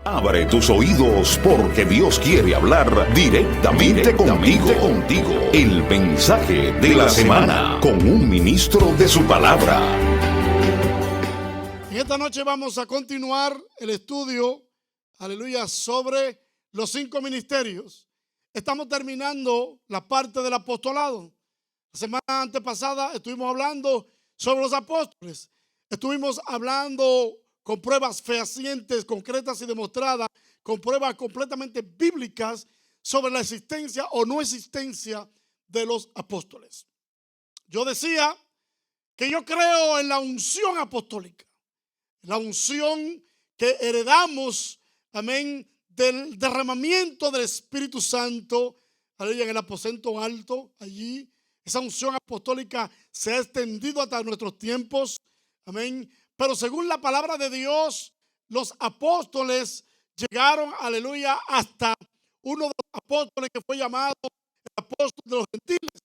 Abre tus oídos porque Dios quiere hablar directamente contigo. El mensaje de la semana con un ministro de su palabra. En esta noche vamos a continuar el estudio, aleluya, sobre los 5 ministerios. Estamos terminando la parte del apostolado. La semana antepasada estuvimos hablando sobre los apóstoles. Estuvimos hablando con pruebas fehacientes, concretas y demostradas, con pruebas completamente bíblicas sobre la existencia o no existencia de los apóstoles. Yo decía que yo creo en la unción apostólica, la unción que heredamos, amén, del derramamiento del Espíritu Santo, aleluya, en el aposento alto, allí. Esa unción apostólica se ha extendido hasta nuestros tiempos, amén. Pero según la palabra de Dios, los apóstoles llegaron, aleluya, hasta uno de los apóstoles que fue llamado el apóstol de los gentiles.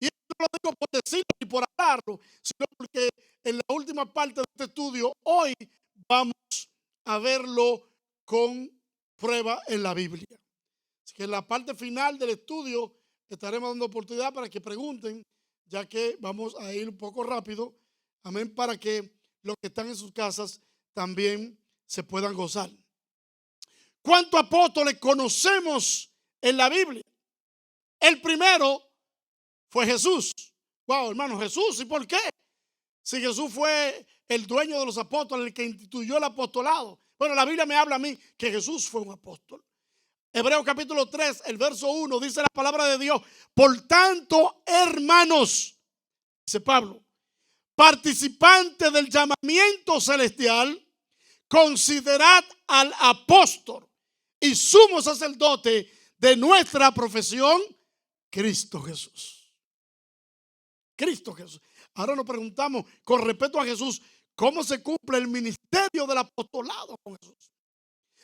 Y esto no lo digo por decirlo ni por hablarlo, sino porque en la última parte de este estudio, hoy vamos a verlo con prueba en la Biblia. Así que en la parte final del estudio estaremos dando oportunidad para que pregunten, ya que vamos a ir un poco rápido, amén, para que los que están en sus casas también se puedan gozar. ¿Cuántos apóstoles conocemos en la Biblia? El primero fue Jesús. Wow, hermano, Jesús. ¿Y por qué? Si Jesús fue el dueño de los apóstoles, el que instituyó el apostolado. Bueno, la Biblia me habla a mí que Jesús fue un apóstol. Hebreos capítulo 3, el verso 1, dice la palabra de Dios: por tanto, hermanos, dice Pablo, participantes del llamamiento celestial, considerad al apóstol y sumo sacerdote de nuestra profesión, Cristo Jesús. Cristo Jesús. Ahora nos preguntamos con respecto a Jesús, ¿cómo se cumple el ministerio del apostolado con Jesús?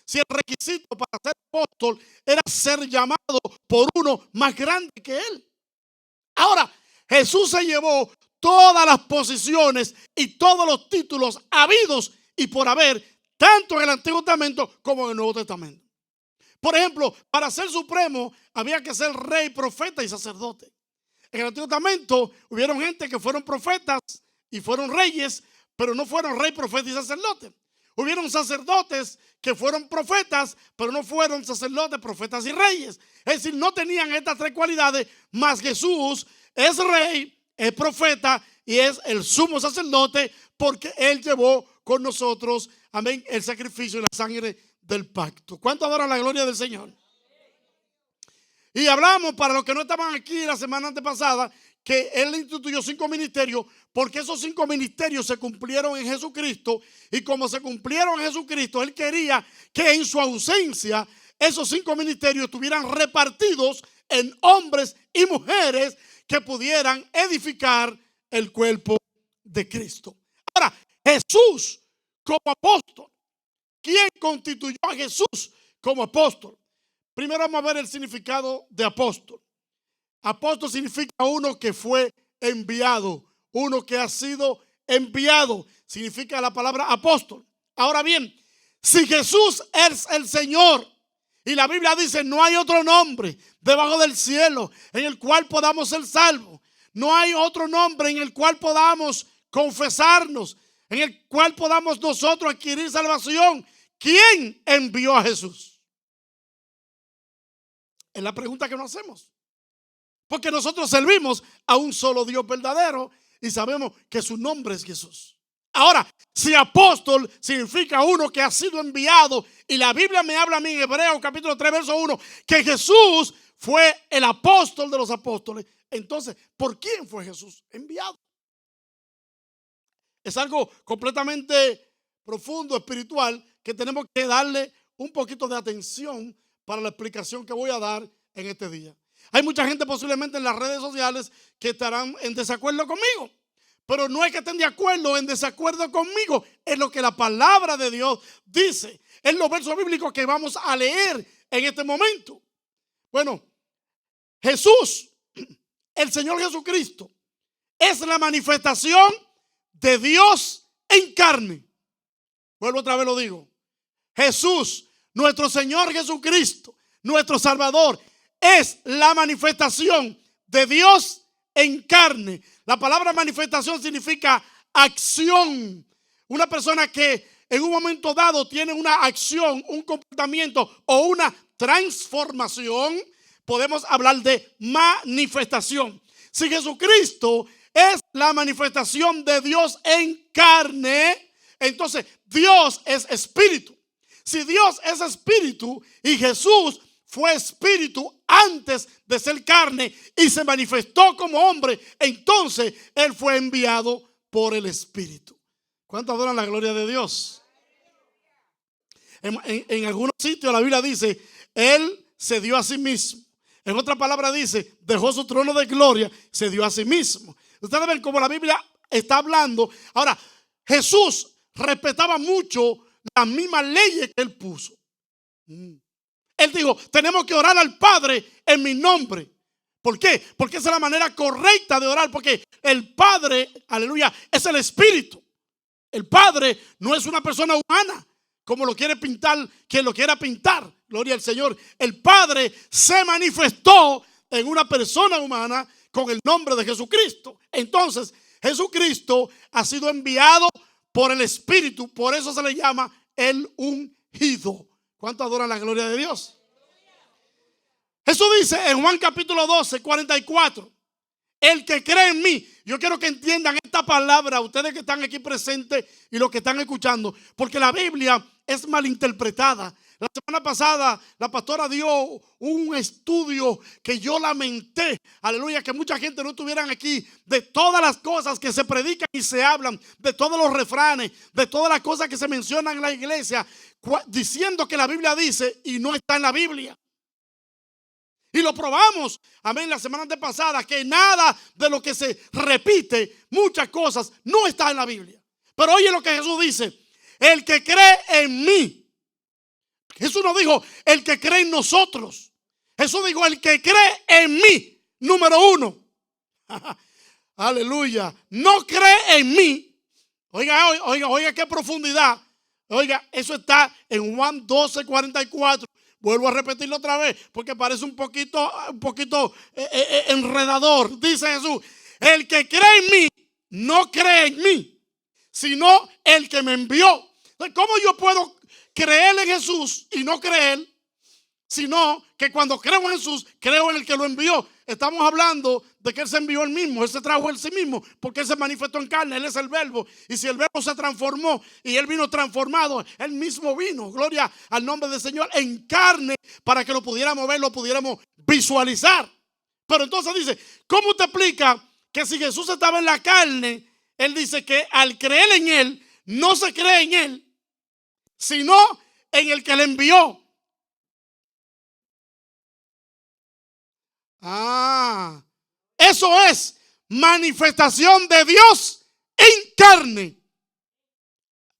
Si el requisito para ser apóstol era ser llamado por uno más grande que él. Ahora, Jesús se llevó todas las posiciones y todos los títulos habidos y por haber, tanto en el Antiguo Testamento como en el Nuevo Testamento. Por ejemplo, para ser supremo había que ser rey, profeta y sacerdote. En el Antiguo Testamento hubieron gente que fueron profetas y fueron reyes, pero no fueron rey, profeta y sacerdote. Hubieron sacerdotes que fueron profetas, pero no fueron sacerdotes, profetas y reyes. Es decir, no tenían estas 3 cualidades, mas Jesús es rey, es profeta y es el sumo sacerdote, porque él llevó con nosotros, amén, el sacrificio y la sangre del pacto. ¿Cuánto adoran la gloria del Señor? Y hablamos, para los que no estaban aquí la semana antepasada, que él instituyó 5 ministerios, porque esos 5 ministerios se cumplieron en Jesucristo, y como se cumplieron en Jesucristo, él quería que en su ausencia esos 5 ministerios estuvieran repartidos en hombres y mujeres que pudieran edificar el cuerpo de Cristo. Ahora, Jesús como apóstol, ¿quién constituyó a Jesús como apóstol? Primero vamos a ver el significado de apóstol. Apóstol significa uno que fue enviado, uno que ha sido enviado. Significa la palabra apóstol. Ahora bien, si Jesús es el Señor, y la Biblia dice: no hay otro nombre debajo del cielo en el cual podamos ser salvos. No hay otro nombre en el cual podamos confesarnos, en el cual podamos nosotros adquirir salvación. ¿Quién envió a Jesús? Es la pregunta que nos hacemos. Porque nosotros servimos a un solo Dios verdadero y sabemos que su nombre es Jesús. Ahora, si apóstol significa uno que ha sido enviado, y la Biblia me habla a mí en Hebreos capítulo 3 verso 1 que Jesús fue el apóstol de los apóstoles, entonces, ¿por quién fue Jesús enviado? Es algo completamente profundo, espiritual, que tenemos que darle un poquito de atención para la explicación que voy a dar en este día. Hay mucha gente posiblemente en las redes sociales que estarán en desacuerdo conmigo, pero no es que estén de acuerdo en desacuerdo conmigo, es lo que la palabra de Dios dice, es los versos bíblicos que vamos a leer en este momento. Bueno, Jesús, el Señor Jesucristo, es la manifestación de Dios en carne. Vuelvo otra vez, lo digo. Jesús, nuestro Señor Jesucristo, nuestro Salvador, es la manifestación de Dios en carne. La palabra manifestación significa acción. Una persona que en un momento dado tiene una acción, un comportamiento o una transformación, podemos hablar de manifestación. Si Jesucristo es la manifestación de Dios en carne, entonces Dios es espíritu. Si Dios es espíritu y Jesús fue espíritu antes de ser carne y se manifestó como hombre, entonces Él fue enviado por el Espíritu. ¿Cuántos adoran la gloria de Dios? En algunos sitios la Biblia dice, Él se dio a sí mismo. En otra palabra dice, dejó su trono de gloria, se dio a sí mismo. Ustedes ven cómo la Biblia está hablando. Ahora, Jesús respetaba mucho las mismas leyes que Él puso. Él dijo, tenemos que orar al Padre en mi nombre. ¿Por qué? Porque esa es la manera correcta de orar. Porque el Padre, aleluya, es el Espíritu. El Padre no es una persona humana, como lo quiere pintar quien lo quiera pintar. Gloria al Señor. El Padre se manifestó en una persona humana con el nombre de Jesucristo. Entonces, Jesucristo ha sido enviado por el Espíritu. Por eso se le llama el ungido. ¿Cuánto adoran la gloria de Dios? Jesús dice en Juan capítulo 12, 44, el que cree en mí. Yo quiero que entiendan esta palabra, ustedes que están aquí presentes y los que están escuchando, porque la Biblia es malinterpretada. La semana pasada la pastora dio un estudio que yo lamenté, aleluya, que mucha gente no estuvieran aquí, de todas las cosas que se predican y se hablan, de todos los refranes, de todas las cosas que se mencionan en la iglesia, diciendo que la Biblia dice y no está en la Biblia. Y lo probamos, amén, la semana antepasada, que nada de lo que se repite, muchas cosas, no está en la Biblia. Pero oye lo que Jesús dice, el que cree en mí. Jesús no dijo el que cree en nosotros. Jesús dijo el que cree en mí, número uno. Aleluya. No cree en mí. Oiga qué profundidad. Oiga, eso está en Juan 12, 44. Vuelvo a repetirlo otra vez porque parece un poquito enredador. Dice Jesús, el que cree en mí, no cree en mí, sino el que me envió. Entonces, ¿cómo yo puedo creer en Jesús y no creer? Sino que cuando creo en Jesús, creo en el que lo envió. Estamos hablando de que Él se envió Él mismo, Él se trajo Él sí mismo, porque Él se manifestó en carne, Él es el verbo. Y si el verbo se transformó y Él vino transformado, Él mismo vino, gloria al nombre del Señor, en carne, para que lo pudiéramos ver, lo pudiéramos visualizar. Pero entonces dice, ¿cómo te explica que si Jesús estaba en la carne, Él dice que al creer en Él, no se cree en Él, sino en el que le envió? Eso es manifestación de Dios en carne.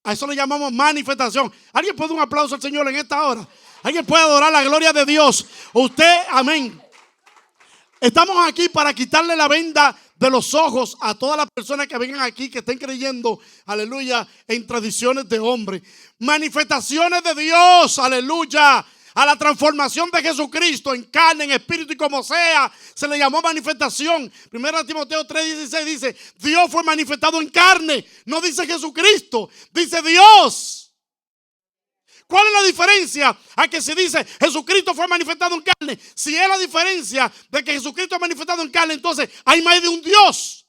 A eso le llamamos manifestación. ¿Alguien puede dar un aplauso al Señor en esta hora? ¿Alguien puede adorar la gloria de Dios? Usted, amén. Estamos aquí para quitarle la venda de los ojos a todas las personas que vengan aquí, que estén creyendo, aleluya, en tradiciones de hombre. Manifestaciones de Dios, aleluya. A la transformación de Jesucristo en carne, en espíritu y como sea, se le llamó manifestación. 1 Timoteo 3:16 dice, Dios fue manifestado en carne. No dice Jesucristo, dice Dios. ¿Cuál es la diferencia a que se dice Jesucristo fue manifestado en carne? Si es la diferencia de que Jesucristo es manifestado en carne, entonces hay más de un Dios.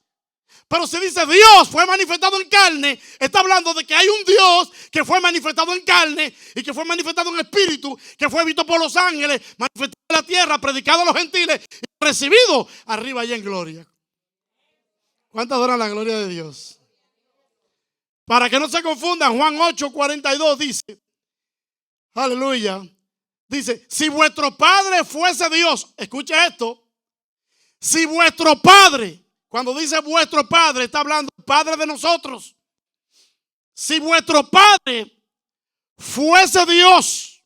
Pero si dice Dios fue manifestado en carne, está hablando de que hay un Dios que fue manifestado en carne y que fue manifestado en espíritu, que fue visto por los ángeles, manifestado en la tierra, predicado a los gentiles y recibido arriba allá en gloria. ¿Cuántas adoran la gloria de Dios? Para que no se confundan, Juan 8:42 dice, aleluya, dice, si vuestro Padre fuese Dios, escuche esto, si vuestro Padre, cuando dice vuestro Padre, está hablando Padre de nosotros. Si vuestro Padre fuese Dios,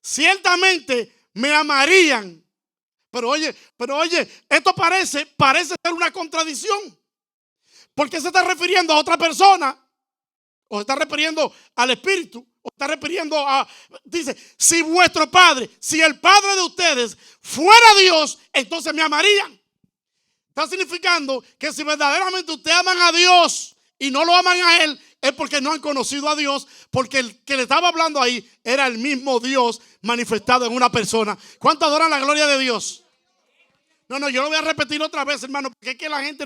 ciertamente me amarían. Pero oye, esto parece ser una contradicción. ¿Por qué se está refiriendo a otra persona? ¿O se está refiriendo al Espíritu? O está refiriendo a, dice, si vuestro Padre, si el Padre de ustedes fuera Dios, entonces me amarían. Está significando que si verdaderamente ustedes aman a Dios y no lo aman a Él, es porque no han conocido a Dios, porque el que le estaba hablando ahí era el mismo Dios manifestado en una persona. ¿Cuánto adoran la gloria de Dios? No, yo lo voy a repetir otra vez, hermano, porque es que la gente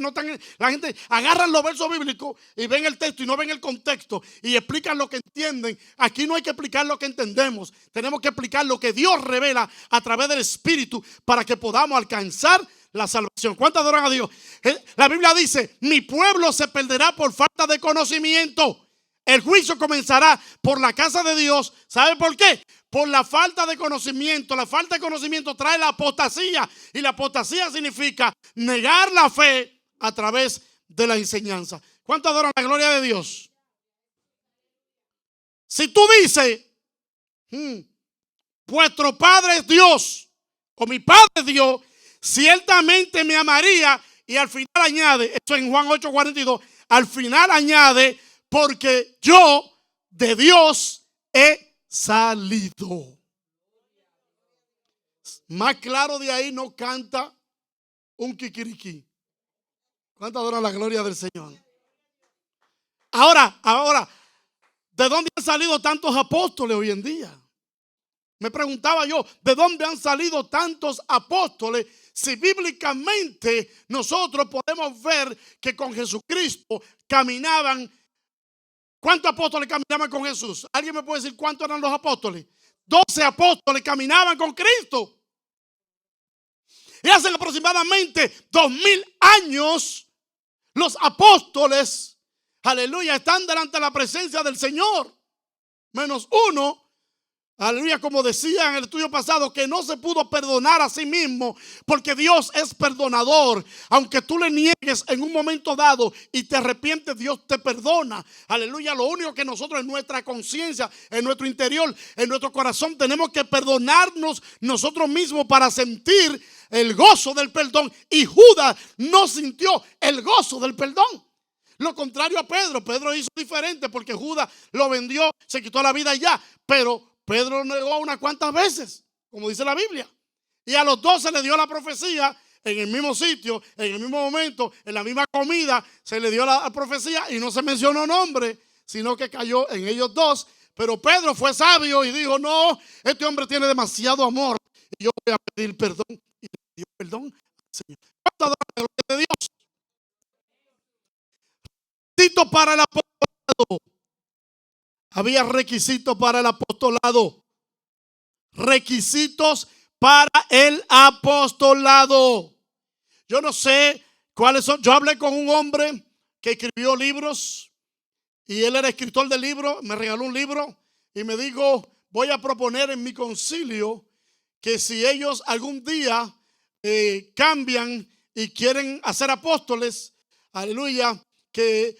agarran los versos bíblicos y ven el texto y no ven el contexto y explican lo que entienden. Aquí no hay que explicar lo que entendemos, tenemos que explicar lo que Dios revela a través del Espíritu para que podamos alcanzar la salvación. ¿Cuántos adoran a Dios? La Biblia dice, mi pueblo se perderá por falta de conocimiento. El juicio comenzará por la casa de Dios. ¿Sabe por qué? Por la falta de conocimiento. La falta de conocimiento trae la apostasía. Y la apostasía significa negar la fe a través de la enseñanza. ¿Cuántos adoran la gloria de Dios? Si tú dices, vuestro Padre es Dios, o mi Padre es Dios, ciertamente me amaría. Y al final añade, esto en Juan 8:42, al final añade, porque yo de Dios he salido. Más claro de ahí no canta un kikiriki. ¿Cuánto adoran la gloria del Señor? Ahora, ¿de dónde han salido tantos apóstoles hoy en día? Me preguntaba yo, ¿de dónde han salido tantos apóstoles? Si bíblicamente nosotros podemos ver que con Jesucristo caminaban. ¿Cuántos apóstoles caminaban con Jesús? ¿Alguien me puede decir cuántos eran los apóstoles? 12 apóstoles caminaban con Cristo. Y hace aproximadamente 2000 años los apóstoles, aleluya, están delante de la presencia del Señor. Menos uno, aleluya, como decía en el estudio pasado, que no se pudo perdonar a sí mismo, porque Dios es perdonador. Aunque tú le niegues en un momento dado y te arrepientes, Dios te perdona. Aleluya, lo único que nosotros en nuestra conciencia, en nuestro interior, en nuestro corazón, tenemos que perdonarnos nosotros mismos para sentir el gozo del perdón. Y Judas no sintió el gozo del perdón. Lo contrario a Pedro. Pedro hizo diferente porque Judas lo vendió, se quitó la vida ya, pero Pedro negó unas cuantas veces, como dice la Biblia. Y a los dos se le dio la profecía en el mismo sitio, en el mismo momento, en la misma comida. Se le dio la profecía y no se mencionó nombre, sino que cayó en ellos dos. Pero Pedro fue sabio y dijo, no, este hombre tiene demasiado amor y yo voy a pedir perdón. Y le dio perdón al Señor. ¿Cuánto adoran la gloria de Dios? Requisito para el apostolado. Había requisitos para el apostolado. Requisitos para el apostolado. Yo no sé cuáles son. Yo hablé con un hombre que escribió libros y él era escritor de libros. Me regaló un libro y me dijo, voy a proponer en mi concilio que si ellos algún día cambian y quieren hacer apóstoles, aleluya, que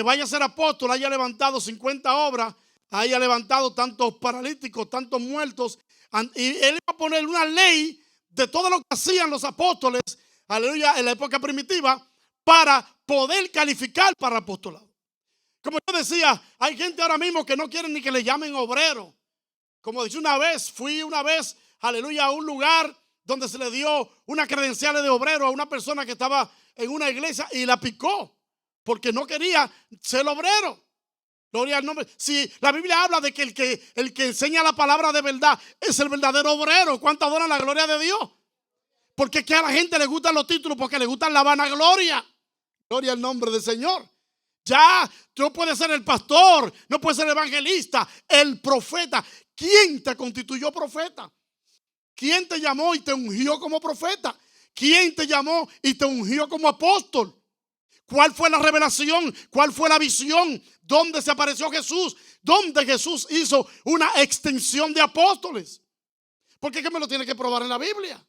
vaya a ser apóstol, haya levantado 50 obras, haya levantado tantos paralíticos, tantos muertos, y él iba a poner una ley de todo lo que hacían los apóstoles, aleluya, en la época primitiva, para poder calificar para el apostolado. Como yo decía, hay gente ahora mismo que no quiere ni que le llamen obrero. Como dice fui una vez, aleluya, a un lugar donde se le dio una credencial de obrero a una persona que estaba en una iglesia y la picó porque no quería ser obrero. Gloria al nombre. Si la Biblia habla de que el que enseña la palabra de verdad es el verdadero obrero. ¿Cuánto adoran la gloria de Dios? Porque es que a la gente le gustan los títulos, porque le gustan la vanagloria. Gloria al nombre del Señor. Ya, tú no puedes ser el pastor, no puedes ser el evangelista, el profeta. ¿Quién te constituyó profeta? ¿Quién te llamó y te ungió como profeta? ¿Quién te llamó y te ungió como apóstol? ¿Cuál fue la revelación? ¿Cuál fue la visión? ¿Dónde se apareció Jesús? ¿Dónde Jesús hizo una extensión de apóstoles? Porque ¿qué me lo tiene que probar en la Biblia?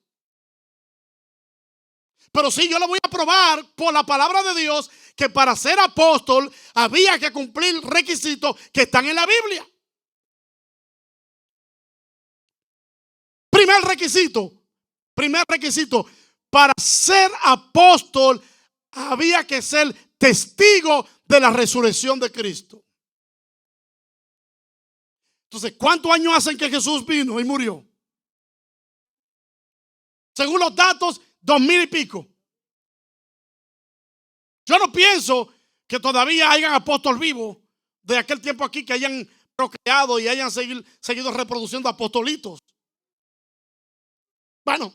Pero sí, yo lo voy a probar por la palabra de Dios, que para ser apóstol había que cumplir requisitos que están en la Biblia. Primer requisito, para ser apóstol había que ser testigo de la resurrección de Cristo. Entonces, ¿cuántos años hacen que Jesús vino y murió? Según los datos, 2000 y pico. Yo no pienso que todavía hayan apóstoles vivos de aquel tiempo aquí que hayan procreado y hayan seguido reproduciendo apostolitos. Bueno,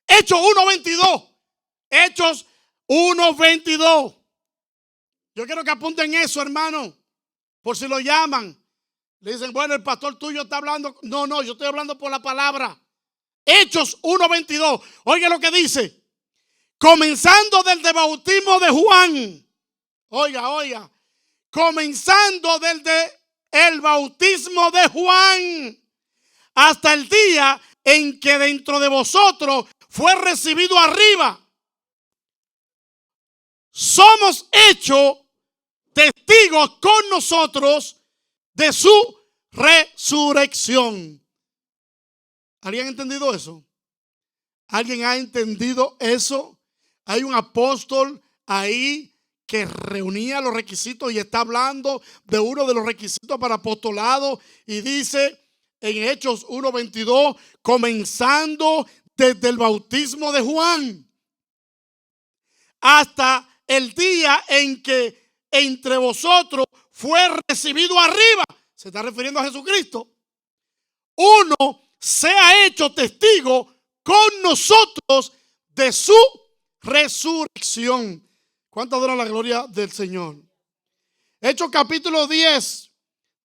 Hechos 1:22. Hechos 1:22. Yo quiero que apunten eso, hermano, por si lo llaman. Le dicen, bueno, el pastor tuyo está hablando. No, yo estoy hablando por la palabra. Hechos 1:22. Oiga lo que dice. Comenzando desde el bautismo de Juan. Oiga. Comenzando desde el bautismo de Juan hasta el día en que dentro de vosotros fue recibido arriba. Somos hechos testigos con nosotros de su resurrección. ¿Alguien ha entendido eso? ¿Alguien ha entendido eso? Hay un apóstol ahí que reunía los requisitos y está hablando de uno de los requisitos para apostolado y dice en Hechos 1:22, comenzando desde el bautismo de Juan hasta el día en que entre vosotros fue recibido arriba. Se está refiriendo a Jesucristo. Uno se ha hecho testigo con nosotros de su resurrección. ¿Cuánto adoran la gloria del Señor? Hechos capítulo 10,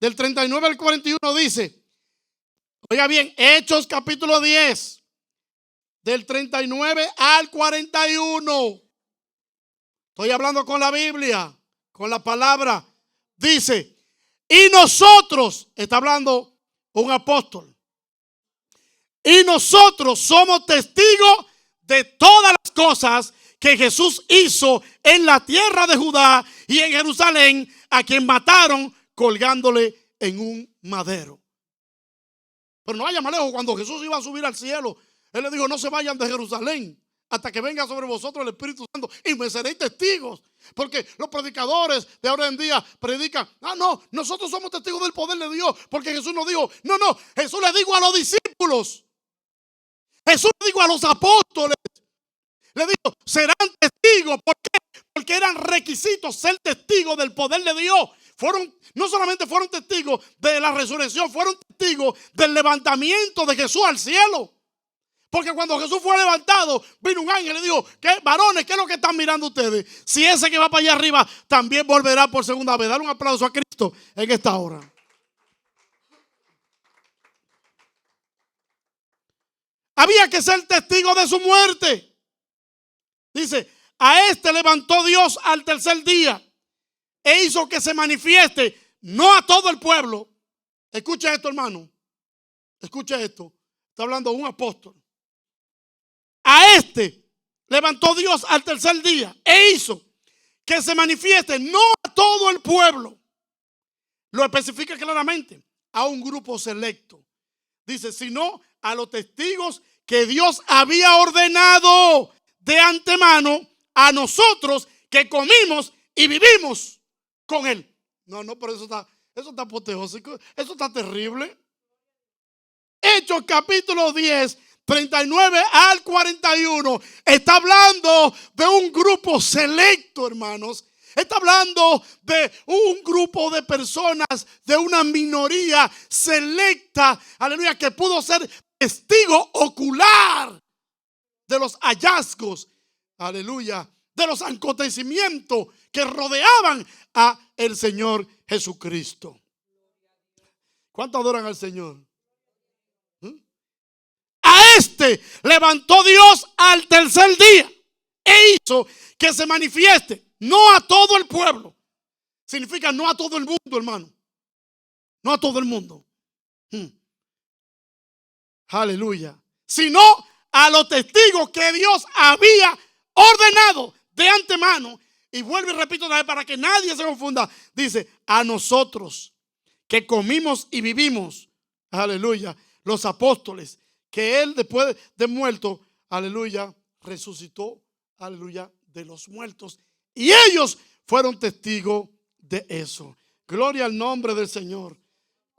del 39 al 41 dice, oiga bien, Hechos capítulo 10, del 39 al 41. Estoy hablando con la Biblia, con la palabra. Dice, y nosotros, está hablando un apóstol, y nosotros somos testigos de todas las cosas que Jesús hizo en la tierra de Judá y en Jerusalén, a quien mataron colgándole en un madero. Pero no vaya más lejos, cuando Jesús iba a subir al cielo, Él le dijo, no se vayan de Jerusalén hasta que venga sobre vosotros el Espíritu Santo y me seréis testigos. Porque los predicadores de ahora en día predican, no, nosotros somos testigos del poder de Dios, porque Jesús nos dijo, no, Jesús le dijo a los discípulos, Jesús le dijo a los apóstoles, le dijo, serán testigos. ¿Por qué? Porque eran requisitos ser testigos del poder de Dios. No solamente fueron testigos de la resurrección, fueron testigos del levantamiento de Jesús al cielo. Porque cuando Jesús fue levantado, vino un ángel y le dijo, ¿qué, varones, qué es lo que están mirando ustedes? Si ese que va para allá arriba también volverá por segunda vez. Dale un aplauso a Cristo en esta hora. Había que ser testigo de su muerte. Dice, a este levantó Dios al tercer día e hizo que se manifieste, no a todo el pueblo. Escucha esto, hermano. Escucha esto. Está hablando un apóstol. A este levantó Dios al tercer día e hizo que se manifieste, no a todo el pueblo. Lo especifica claramente, a un grupo selecto. Dice, sino a los testigos que Dios había ordenado de antemano a nosotros que comimos y vivimos con Él. No, pero eso está apoteósico, eso está terrible. Hechos capítulo 10, 39 al 41, está hablando de un grupo selecto, hermanos. Está hablando de un grupo de personas, de una minoría selecta, aleluya, que pudo ser testigo ocular de los hallazgos, aleluya, de los acontecimientos que rodeaban a el Señor Jesucristo. ¿Cuánto adoran al Señor? A este levantó Dios al tercer día e hizo que se manifieste, no a todo el pueblo. Significa no a todo el mundo, hermano. No a todo el mundo. Aleluya. Sino a los testigos que Dios había ordenado de antemano. Y vuelvo y repito otra vez para que nadie se confunda. Dice, a nosotros que comimos y vivimos, aleluya, los apóstoles, que Él después de muerto, aleluya, resucitó, aleluya, de los muertos. Y ellos fueron testigos de eso. Gloria al nombre del Señor.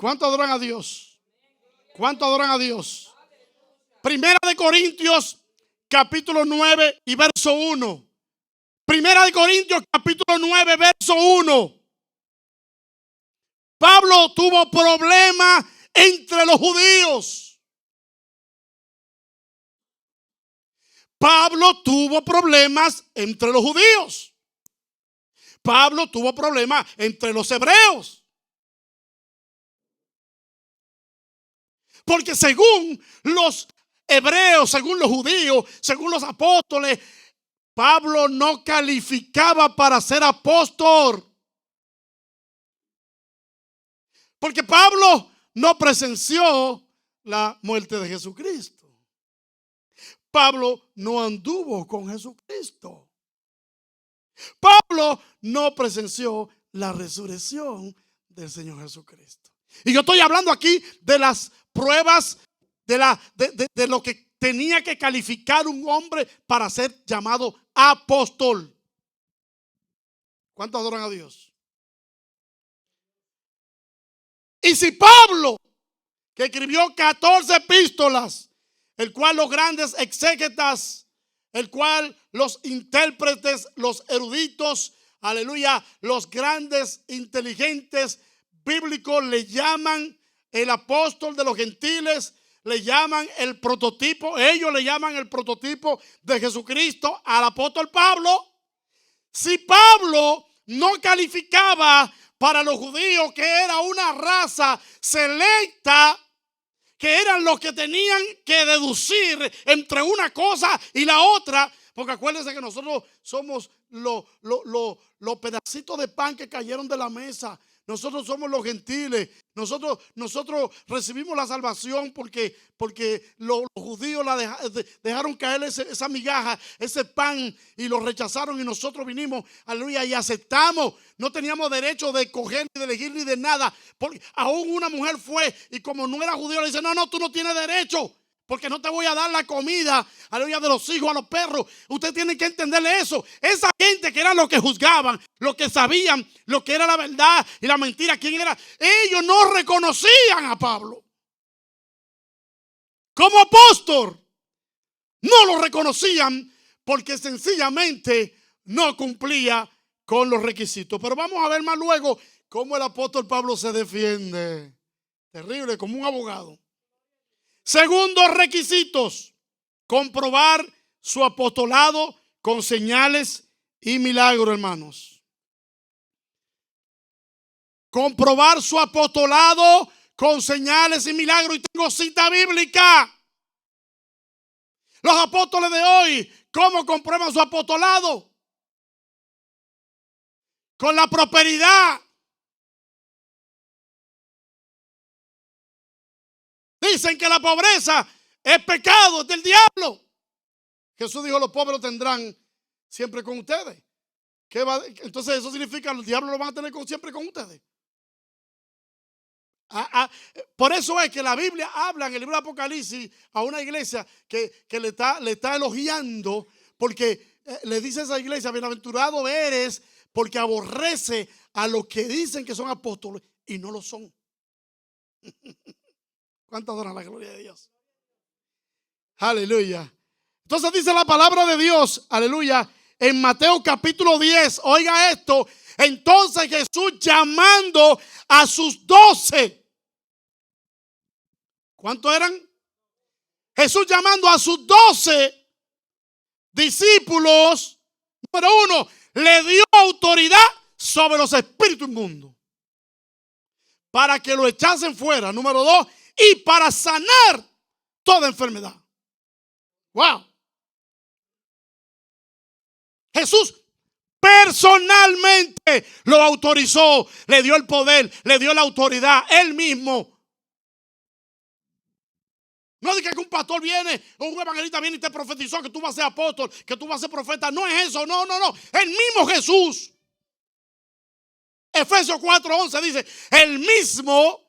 ¿Cuánto adoran a Dios? ¿Cuánto adoran a Dios? Primera de Corintios, capítulo 9 y verso 1. Primera de Corintios, capítulo 9, verso 1. Pablo tuvo problemas entre los judíos. Pablo tuvo problemas entre los judíos. Pablo tuvo problemas entre los hebreos. Porque según los hebreos, según los judíos, según los apóstoles, Pablo no calificaba para ser apóstol. Porque Pablo no presenció la muerte de Jesucristo. Pablo no anduvo con Jesucristo. Pablo no presenció la resurrección del Señor Jesucristo. Y yo estoy hablando aquí de las pruebas de lo que tenía que calificar un hombre para ser llamado apóstol. ¿Cuántos adoran a Dios? Y si Pablo, que escribió 14 epístolas, el cual los grandes exégetas, el cual los intérpretes, los eruditos, aleluya, los grandes inteligentes bíblicos le llaman el apóstol de los gentiles, le llaman el prototipo, ellos le llaman el prototipo de Jesucristo al apóstol Pablo. Si Pablo no calificaba para los judíos, que era una raza selecta, que eran los que tenían que deducir entre una cosa y la otra, porque acuérdense que nosotros somos los pedacitos de pan que cayeron de la mesa. Nosotros somos los gentiles. Nosotros recibimos la salvación porque los judíos dejaron caer esa migaja, ese pan, y lo rechazaron, y nosotros vinimos, aleluya, y aceptamos. No teníamos derecho de coger, ni de elegir, ni de nada. Porque aún una mujer fue, y como no era judío, le dice: no, tú no tienes derecho, porque no te voy a dar la comida, aleluya, de los hijos a los perros. Usted tiene que entenderle eso. Esa gente que eran los que juzgaban, los que sabían lo que era la verdad y la mentira, quién era, ellos no reconocían a Pablo como apóstol. No lo reconocían porque sencillamente no cumplía con los requisitos. Pero vamos a ver más luego cómo el apóstol Pablo se defiende. Terrible, como un abogado. Segundos requisitos: comprobar su apostolado con señales y milagros, hermanos. Comprobar su apostolado con señales y milagros. Y tengo cita bíblica. Los apóstoles de hoy, ¿cómo comprueban su apostolado? Con la prosperidad. Dicen que la pobreza es pecado, es del diablo. Jesús dijo: los pobres lo tendrán siempre con ustedes. Entonces eso significa que el diablo lo van a tener siempre con ustedes. Por eso es que la Biblia habla en el libro de Apocalipsis a una iglesia que le está elogiando, porque le dice a esa iglesia: bienaventurado eres porque aborrece a los que dicen que son apóstoles y no lo son. ¿Cuánto adoran la gloria de Dios? Aleluya. Entonces dice la palabra de Dios, aleluya, en Mateo capítulo 10. Oiga esto. Entonces Jesús, llamando a sus 12. ¿Cuántos eran? Jesús llamando a sus 12 discípulos. Número 1, le dio autoridad sobre los espíritus inmundos para que lo echasen fuera. Número 2, y para sanar toda enfermedad. Wow. Jesús personalmente lo autorizó, le dio el poder, le dio la autoridad, él mismo. No diga que un pastor viene o un evangelista viene y te profetizó que tú vas a ser apóstol, que tú vas a ser profeta. No es eso, no. El mismo Jesús. Efesios 4:11 dice: el mismo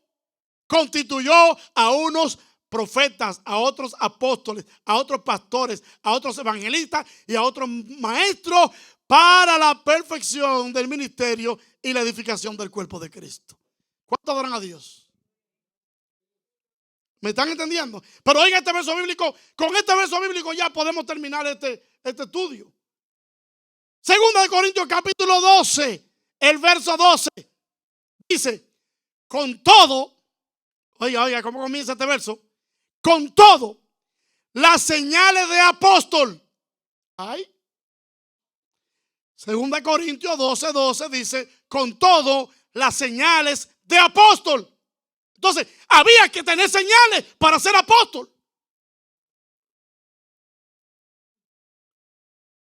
constituyó a unos profetas, a otros apóstoles, a otros pastores, a otros evangelistas y a otros maestros para la perfección del ministerio y la edificación del cuerpo de Cristo. ¿Cuánto adoran a Dios? ¿Me están entendiendo? Pero oiga este verso bíblico. Con este verso bíblico ya podemos terminar este estudio. Segunda de Corintios capítulo 12, el verso 12. Dice, con todo, oiga, ¿cómo comienza este verso? Con todo, las señales de apóstol. Ay. Segunda de Corintios 12, 12 dice, con todo, las señales de apóstol. Entonces, había que tener señales para ser apóstol.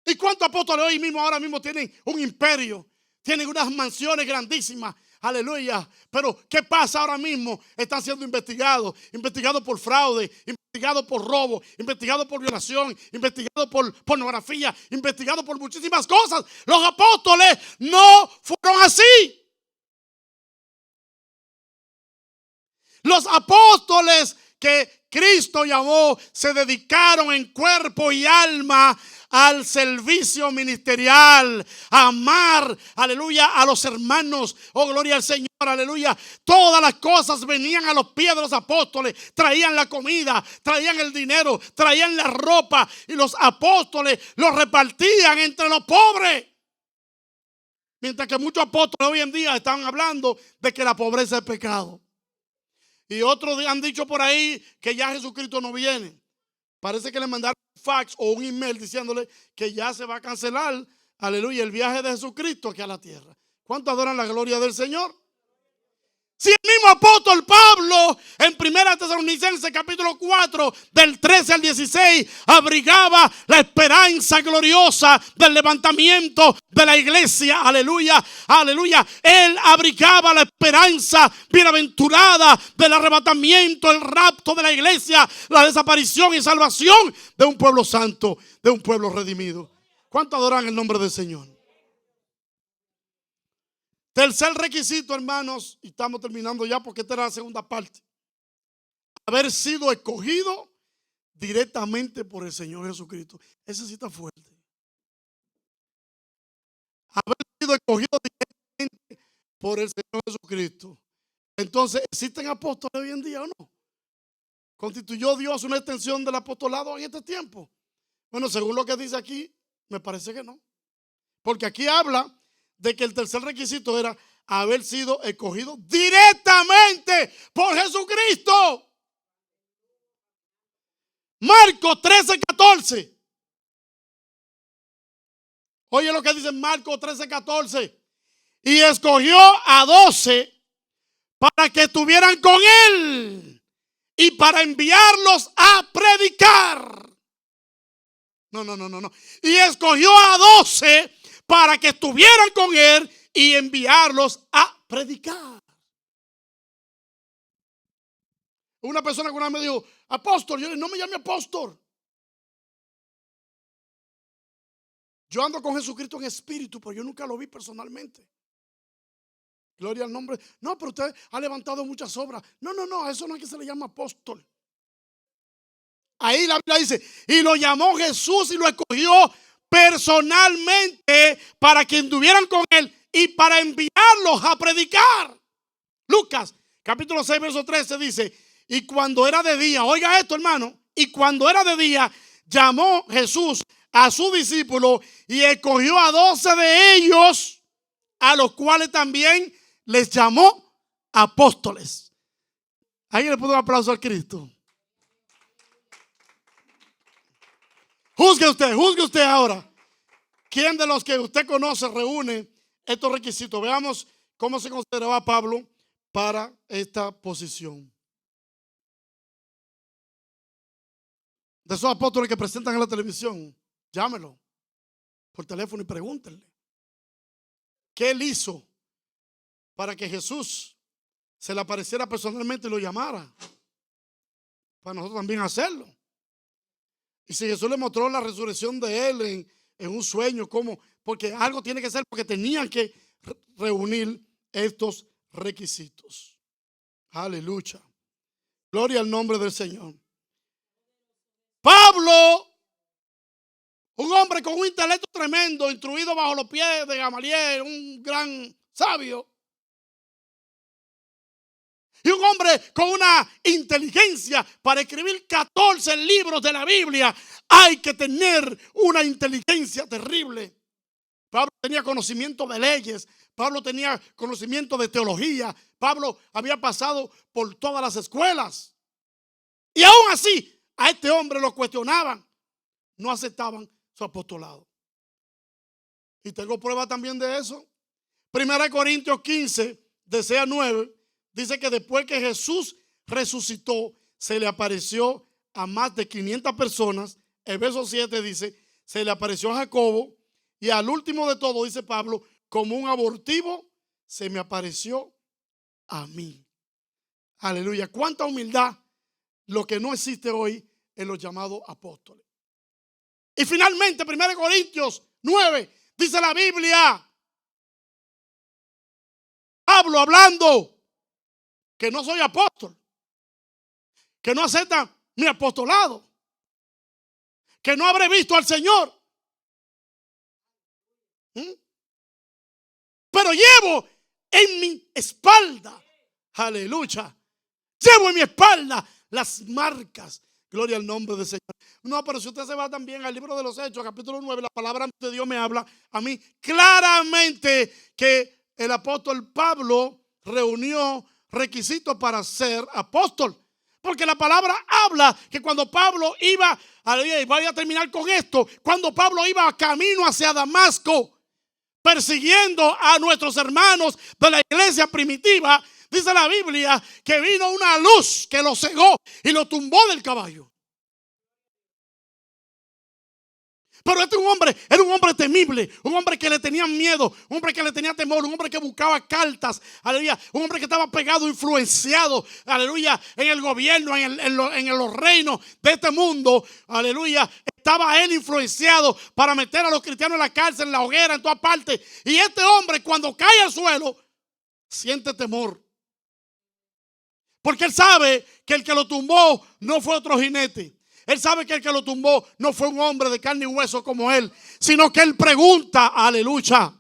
¿Y cuántos apóstoles hoy mismo, ahora mismo tienen un imperio? Tienen unas mansiones grandísimas. Aleluya. Pero ¿qué pasa ahora mismo? Están siendo investigados por fraude, investigados por robo, investigados por violación, investigados por pornografía, investigados por muchísimas cosas. Los apóstoles no fueron así. Los apóstoles que Cristo llamó se dedicaron en cuerpo y alma al servicio ministerial, a amar, aleluya, a los hermanos. Oh, gloria al Señor, aleluya. Todas las cosas venían a los pies de los apóstoles. Traían la comida, traían el dinero, traían la ropa, y los apóstoles los repartían entre los pobres. Mientras que muchos apóstoles hoy en día están hablando de que la pobreza es pecado. Y otros han dicho por ahí que ya Jesucristo no viene. Parece que le mandaron un fax o un email diciéndole que ya se va a cancelar, aleluya, el viaje de Jesucristo aquí a la tierra. ¿Cuántos adoran la gloria del Señor? Si el mismo apóstol Pablo en 1 Tesalonicenses capítulo 4 del 13 al 16 abrigaba la esperanza gloriosa del levantamiento de la iglesia, aleluya, aleluya. Él abrigaba la esperanza bienaventurada del arrebatamiento, el rapto de la iglesia, la desaparición y salvación de un pueblo santo, de un pueblo redimido. ¿Cuánto adoran el nombre del Señor? Tercer requisito, hermanos, y estamos terminando ya porque esta era la segunda parte. Haber sido escogido directamente por el Señor Jesucristo. Ese sí está fuerte. Haber sido escogido directamente por el Señor Jesucristo. Entonces, ¿existen apóstoles hoy en día o no? ¿Constituyó Dios una extensión del apostolado en este tiempo? Bueno, según lo que dice aquí, me parece que no. Porque aquí habla de que el tercer requisito era haber sido escogido directamente por Jesucristo. Marcos 13:14. Oye lo que dice Marcos 13:14. Y escogió a 12 para que estuvieran con él y para enviarlos a predicar. No. Y escogió a 12 para que estuvieran con él y enviarlos a predicar. Una persona que una vez me dijo, apóstol, yo no me llame apóstol. Yo ando con Jesucristo en espíritu, pero yo nunca lo vi personalmente. Gloria al nombre. No, pero usted ha levantado muchas obras. No, a eso no es que se le llama apóstol. Ahí la Biblia dice, y lo llamó Jesús y lo escogió personalmente para que estuvieran con él y para enviarlos a predicar. Lucas capítulo 6 verso 13 dice, y cuando era de día, oiga esto hermano, y cuando era de día llamó Jesús a sus discípulos y escogió a 12 de ellos, a los cuales también les llamó apóstoles. ¿Alguien le puso un aplauso al Cristo? Juzgue usted ahora. ¿Quién de los que usted conoce reúne estos requisitos? Veamos cómo se consideraba Pablo para esta posición. De esos apóstoles que presentan en la televisión, llámelo por teléfono y pregúntenle ¿qué él hizo para que Jesús se le apareciera personalmente y lo llamara? Para nosotros también hacerlo. Y si Jesús le mostró la resurrección de él en un sueño, ¿cómo? Porque algo tiene que ser, porque tenían que reunir estos requisitos. Aleluya. Gloria al nombre del Señor. Pablo, un hombre con un intelecto tremendo, instruido bajo los pies de Gamaliel, un gran sabio, Y un hombre con una inteligencia para escribir 14 libros de la Biblia, hay que tener una inteligencia terrible. Pablo tenía conocimiento de leyes, Pablo tenía conocimiento de teología, Pablo había pasado por todas las escuelas. Y aún así, a este hombre lo cuestionaban, no aceptaban su apostolado. Y tengo prueba también de eso. 1 Corintios 15, de 6 a 9, dice que después que Jesús resucitó, se le apareció a más de 500 personas. El verso 7 dice, se le apareció a Jacobo, y al último de todo, dice Pablo, como un abortivo, se me apareció a mí. Aleluya. Cuánta humildad, lo que no existe hoy en los llamados apóstoles. Y finalmente, 1 Corintios 9, dice la Biblia, Pablo hablando, que no soy apóstol, que no acepta mi apostolado, que no habré visto al Señor. Pero llevo en mi espalda, aleluya, llevo en mi espalda las marcas. Gloria al nombre del Señor. No, pero si usted se va también al libro de los Hechos, capítulo 9, la palabra de Dios me habla a mí claramente que el apóstol Pablo reunió requisitos para ser apóstol. Porque la palabra habla que cuando Pablo iba, y voy a terminar con esto, cuando Pablo iba camino hacia Damasco, persiguiendo a nuestros hermanos de la iglesia primitiva, dice la Biblia que vino una luz que lo cegó y lo tumbó del caballo. Pero este hombre era un hombre temible, un hombre que le tenían miedo, un hombre que le tenía temor, un hombre que buscaba cartas, aleluya, un hombre que estaba pegado, influenciado, aleluya, en el gobierno, en los reinos de este mundo, aleluya. Estaba él influenciado para meter a los cristianos en la cárcel, en la hoguera, en todas partes. Y este hombre, cuando cae al suelo, siente temor. Porque él sabe que el que lo tumbó no fue otro jinete. Él sabe que el que lo tumbó no fue un hombre de carne y hueso como él, sino que él pregunta, aleluya.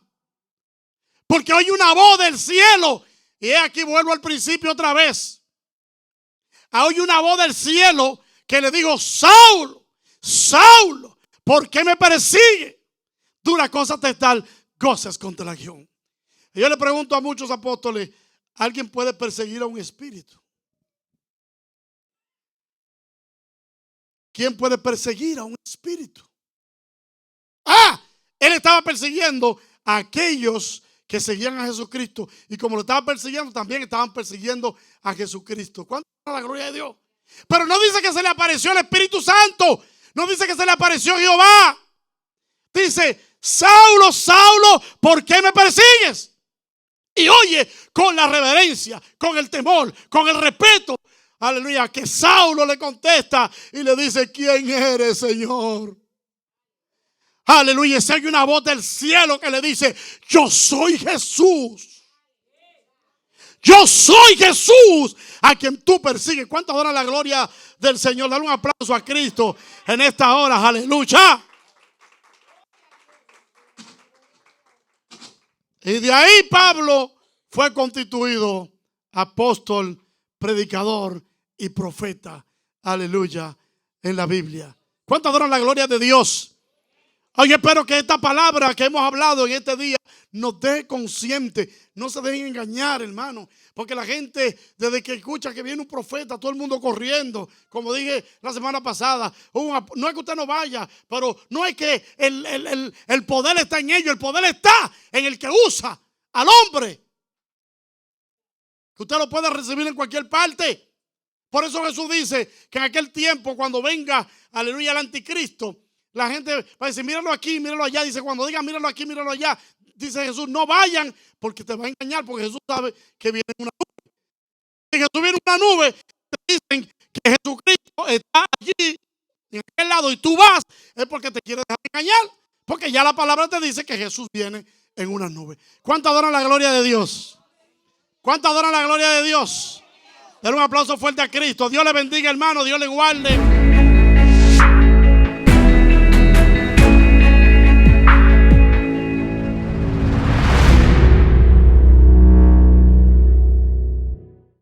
Porque oye una voz del cielo. Y aquí vuelvo al principio otra vez. Oye una voz del cielo que le dijo, Saulo, Saulo, ¿por qué me persigue? Dura cosa te tal, gozas contra la guión. Y yo le pregunto a muchos apóstoles, ¿alguien puede perseguir a un espíritu? ¿Quién puede perseguir a un espíritu? Él estaba persiguiendo a aquellos que seguían a Jesucristo. Y como lo estaba persiguiendo, también estaban persiguiendo a Jesucristo. ¿Cuánto es la gloria de Dios? Pero no dice que se le apareció el Espíritu Santo. No dice que se le apareció Jehová. Dice, Saulo, Saulo, ¿por qué me persigues? Y oye, con la reverencia, con el temor, con el respeto, aleluya, que Saulo le contesta y le dice, ¿quién eres, Señor? Aleluya, si hay una voz del cielo que le dice, yo soy Jesús. Yo soy Jesús a quien tú persigues. ¿Cuántos adoran la gloria del Señor? Dale un aplauso a Cristo en esta hora, aleluya. Y de ahí Pablo fue constituido apóstol, predicador y profeta, aleluya, en la Biblia. ¿Cuántos adoran la gloria de Dios? Oye, espero que esta palabra que hemos hablado en este día nos dé consciente. No se dejen engañar, hermano, porque la gente desde que escucha que viene un profeta, todo el mundo corriendo. Como dije la semana pasada, no es que usted no vaya, pero no es que el poder está en ellos, el poder está en el que usa al hombre. Que usted lo puede recibir en cualquier parte. Por eso Jesús dice que en aquel tiempo, cuando venga, aleluya, el anticristo, la gente va a decir, míralo aquí, míralo allá. Dice, cuando digan, míralo aquí, míralo allá, dice Jesús, no vayan porque te va a engañar, porque Jesús sabe que viene una nube. Si Jesús viene una nube, te dicen que Jesucristo está allí, en aquel lado, y tú vas, es porque te quiere dejar engañar. Porque ya la palabra te dice que Jesús viene en una nube. ¿Cuánto adoran la gloria de Dios? ¿Cuánto adoran la gloria de Dios? Dale un aplauso fuerte a Cristo. Dios le bendiga, hermano. Dios le guarde.